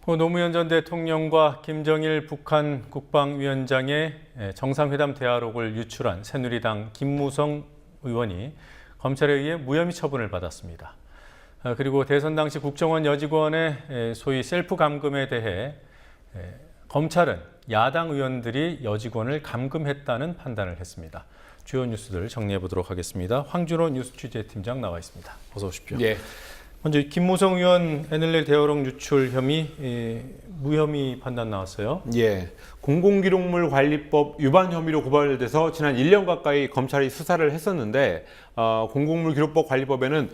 노무현 전 대통령과 김정일 북한 국방위원장의 정상회담 대화록을 유출한 새누리당 김무성 의원이 검찰에 의해 무혐의 처분을 받았습니다. 그리고 대선 당시 국정원 여직원의 소위 셀프 감금에 대해 검찰은 야당 의원들이 여직원을 감금했다는 판단을 했습니다. 주요 뉴스들 정리해 보도록 하겠습니다. 황준호 뉴스 취재팀장 나와 있습니다. 어서 오십시오. 예. 먼저 김무성 의원 NLL 대화록 유출 혐의 무혐의 판단 나왔어요. 예. 공공기록물 관리법 위반 혐의로 고발돼서 지난 1년 가까이 검찰이 수사를 했었는데 공공기록법 관리법에는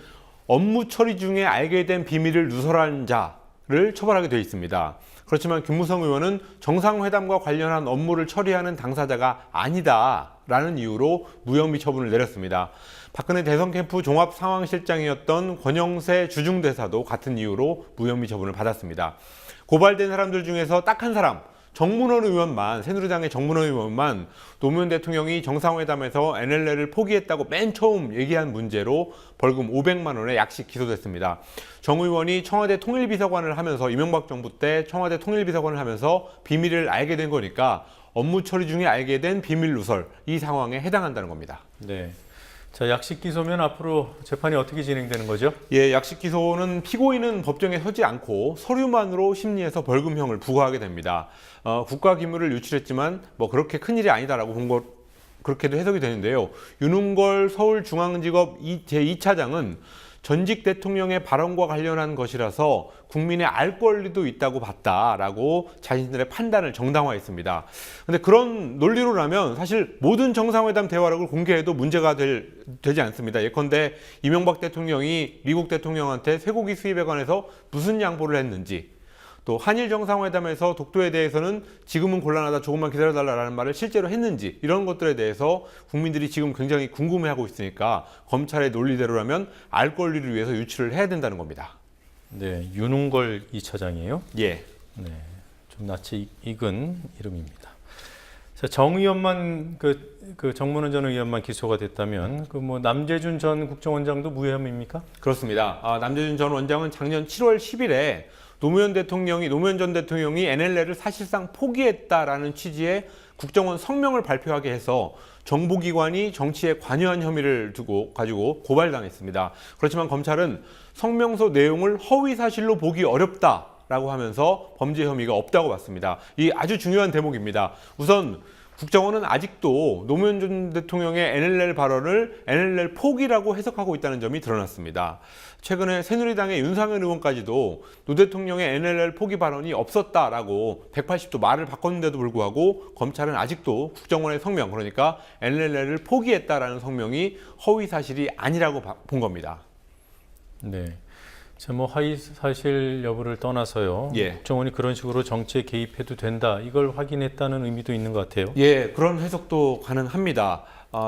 업무 처리 중에 알게 된 비밀을 누설한 자를 처벌하게 되어 있습니다. 그렇지만 김무성 의원은 정상회담과 관련한 업무를 처리하는 당사자가 아니다라는 이유로 무혐의 처분을 내렸습니다. 박근혜 대선 캠프 종합상황실장이었던 권영세 주중대사도 같은 이유로 무혐의 처분을 받았습니다. 고발된 사람들 중에서 딱 한 사람, 정문원 의원만, 새누리당의 정문원 의원만 노무현 대통령이 정상회담에서 NLL을 포기했다고 맨 처음 얘기한 문제로 벌금 500만 원에 약식 기소됐습니다. 정 의원이 청와대 통일비서관을 하면서 이명박 정부 때 청와대 통일비서관을 하면서 비밀을 알게 된 거니까 업무 처리 중에 알게 된 비밀 누설, 이 상황에 해당한다는 겁니다. 네. 자, 약식 기소면 앞으로 재판이 어떻게 진행되는 거죠? 예, 약식 기소는 피고인은 법정에 서지 않고 서류만으로 심리해서 벌금형을 부과하게 됩니다. 국가 기밀을 유출했지만 뭐 그렇게 큰일이 아니다라고 본 것, 그렇게도 해석이 되는데요. 윤웅걸 서울중앙지법 제2차장은 전직 대통령의 발언과 관련한 것이라서 국민의 알 권리도 있다고 봤다라고 자신들의 판단을 정당화했습니다. 그런데 그런 논리로라면 사실 모든 정상회담 대화록을 공개해도 문제가 되지 않습니다. 예컨대 이명박 대통령이 미국 대통령한테 쇠고기 수입에 관해서 무슨 양보를 했는지, 또 한일 정상회담에서 독도에 대해서는 지금은 곤란하다, 조금만 기다려달라는 말을 실제로 했는지, 이런 것들에 대해서 국민들이 지금 굉장히 궁금해하고 있으니까 검찰의 논리대로라면 알 권리를 위해서 유출을 해야 된다는 겁니다. 네, 윤웅걸 2차장이에요. 예. 네, 좀 낯이 익은 이름입니다. 자, 정 의원만 그 정문원 전 의원만 기소가 됐다면 남재준 전 국정원장도 무혐의입니까? 그렇습니다. 남재준 전 원장은 작년 7월 10일에 노무현 전 대통령이 NLL을 사실상 포기했다라는 취지의 국정원 성명을 발표하게 해서 정보기관이 정치에 관여한 혐의를 가지고 고발당했습니다. 그렇지만 검찰은 성명서 내용을 허위 사실로 보기 어렵다라고 하면서 범죄 혐의가 없다고 봤습니다. 이 아주 중요한 대목입니다. 우선 국정원은 아직도 노무현 전 대통령의 NLL 발언을 NLL 포기라고 해석하고 있다는 점이 드러났습니다. 최근에 새누리당의 윤상현 의원까지도 노 대통령의 NLL 포기 발언이 없었다라고 180도 말을 바꿨는데도 불구하고 검찰은 아직도 국정원의 성명, 그러니까 NLL을 포기했다라는 성명이 허위 사실이 아니라고 본 겁니다. 네. 허위 사실 여부를 떠나서요. 예. 국정원이 그런 식으로 정치에 개입해도 된다, 이걸 확인했다는 의미도 있는 것 같아요. 예, 그런 해석도 가능합니다.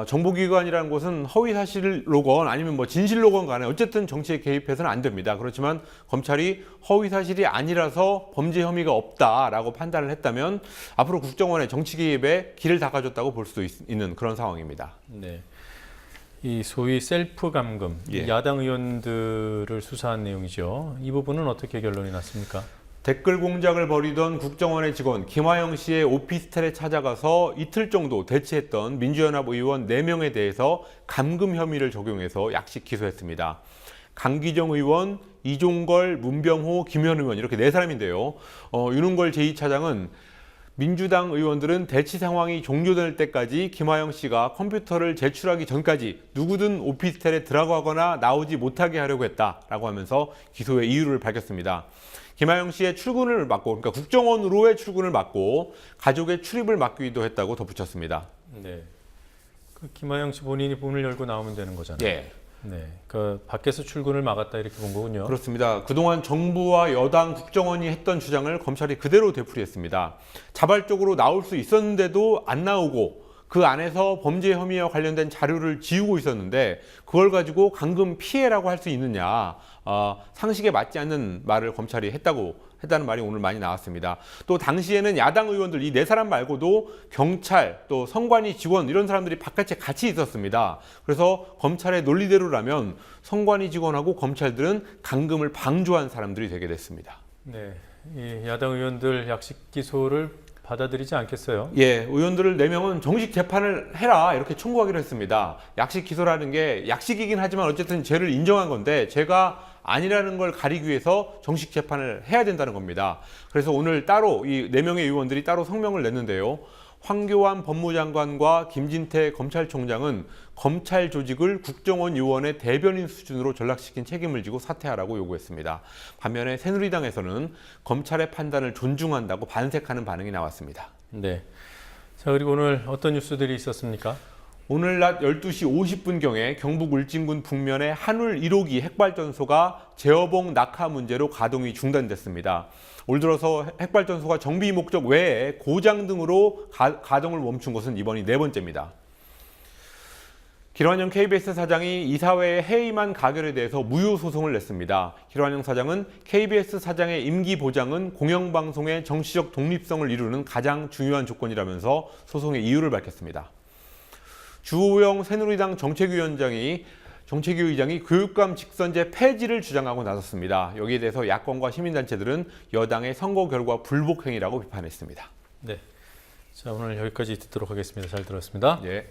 정보기관이라는 곳은 허위 사실로건 아니면 진실로건 간에 어쨌든 정치에 개입해서는 안 됩니다. 그렇지만 검찰이 허위 사실이 아니라서 범죄 혐의가 없다라고 판단을 했다면 앞으로 국정원의 정치 개입에 길을 닦아줬다고 볼 수도 있는 그런 상황입니다. 네. 이 소위 셀프 감금, 예. 야당 의원들을 수사한 내용이죠. 이 부분은 어떻게 결론이 났습니까? 댓글 공작을 벌이던 국정원의 직원 김화영 씨의 오피스텔에 찾아가서 이틀 정도 대치했던 민주연합 의원 4명에 대해서 감금 혐의를 적용해서 약식 기소했습니다. 강기정 의원, 이종걸, 문병호, 김현 의원 이렇게 4사람인데요. 윤웅걸 제2차장은 민주당 의원들은 대치 상황이 종료될 때까지 김화영 씨가 컴퓨터를 제출하기 전까지 누구든 오피스텔에 들어가거나 나오지 못하게 하려고 했다라고 하면서 기소의 이유를 밝혔습니다. 김화영 씨의 출근을 막고, 그러니까 국정원으로의 출근을 막고 가족의 출입을 막기도 했다고 덧붙였습니다. 네. 김화영 씨 본인이 문을 열고 나오면 되는 거잖아요. 예. 네. 밖에서 출근을 막았다, 이렇게 본 거군요. 그렇습니다. 그동안 정부와 여당 국정원이 했던 주장을 검찰이 그대로 되풀이했습니다. 자발적으로 나올 수 있었는데도 안 나오고 그 안에서 범죄 혐의와 관련된 자료를 지우고 있었는데 그걸 가지고 감금 피해라고 할 수 있느냐, 상식에 맞지 않는 말을 검찰이 했다는 말이 오늘 많이 나왔습니다. 또 당시에는 야당 의원들 이 4사람 말고도 경찰, 또 선관위 직원 이런 사람들이 바깥에 같이 있었습니다. 그래서 검찰의 논리대로라면 선관위 직원하고 검찰들은 감금을 방조한 사람들이 되게 됐습니다. 네, 이 야당 의원들 약식 기소를 받아들이지 않겠어요? 예, 의원들을 4명은 정식 재판을 해라 이렇게 청구하기로 했습니다. 약식 기소라는 게 약식이긴 하지만 어쨌든 죄를 인정한 건데 죄가 아니라는 걸 가리기 위해서 정식 재판을 해야 된다는 겁니다. 그래서 오늘 따로 이 4명의 의원들이 따로 성명을 냈는데요. 황교안 법무장관과 김진태 검찰총장은 검찰 조직을 국정원 요원의 대변인 수준으로 전락시킨 책임을 지고 사퇴하라고 요구했습니다. 반면에 새누리당에서는 검찰의 판단을 존중한다고 반색하는 반응이 나왔습니다. 네. 자, 그리고 오늘 어떤 뉴스들이 있었습니까? 오늘 낮 12시 50분경에 경북 울진군 북면의 한울 1호기 핵발전소가 제어봉 낙하 문제로 가동이 중단됐습니다. 올 들어서 핵발전소가 정비 목적 외에 고장 등으로 가동을 멈춘 것은 이번이 4번째입니다. 길환영 KBS 사장이 이사회의 해임안 가결에 대해서 무효 소송을 냈습니다. 길환영 사장은 KBS 사장의 임기 보장은 공영방송의 정치적 독립성을 이루는 가장 중요한 조건이라면서 소송의 이유를 밝혔습니다. 주호영 새누리당 정책위의장이 교육감 직선제 폐지를 주장하고 나섰습니다. 여기에 대해서 야권과 시민단체들은 여당의 선거 결과 불복 행위라고 비판했습니다. 네. 자, 오늘 여기까지 듣도록 하겠습니다. 잘 들었습니다. 예.